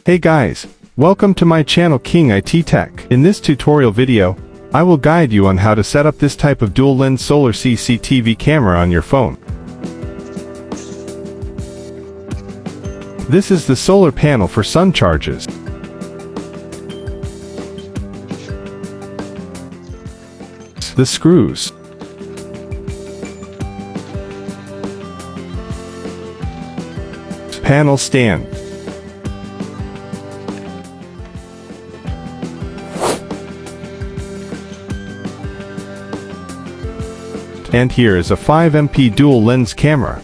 Hey guys, welcome to my channel King IT Tech. In this tutorial video, I will guide you on how to set up this type of dual lens solar CCTV camera on your phone. This is the solar panel for sun charges. The screws. Panel stand. And here is a 5MP dual lens camera.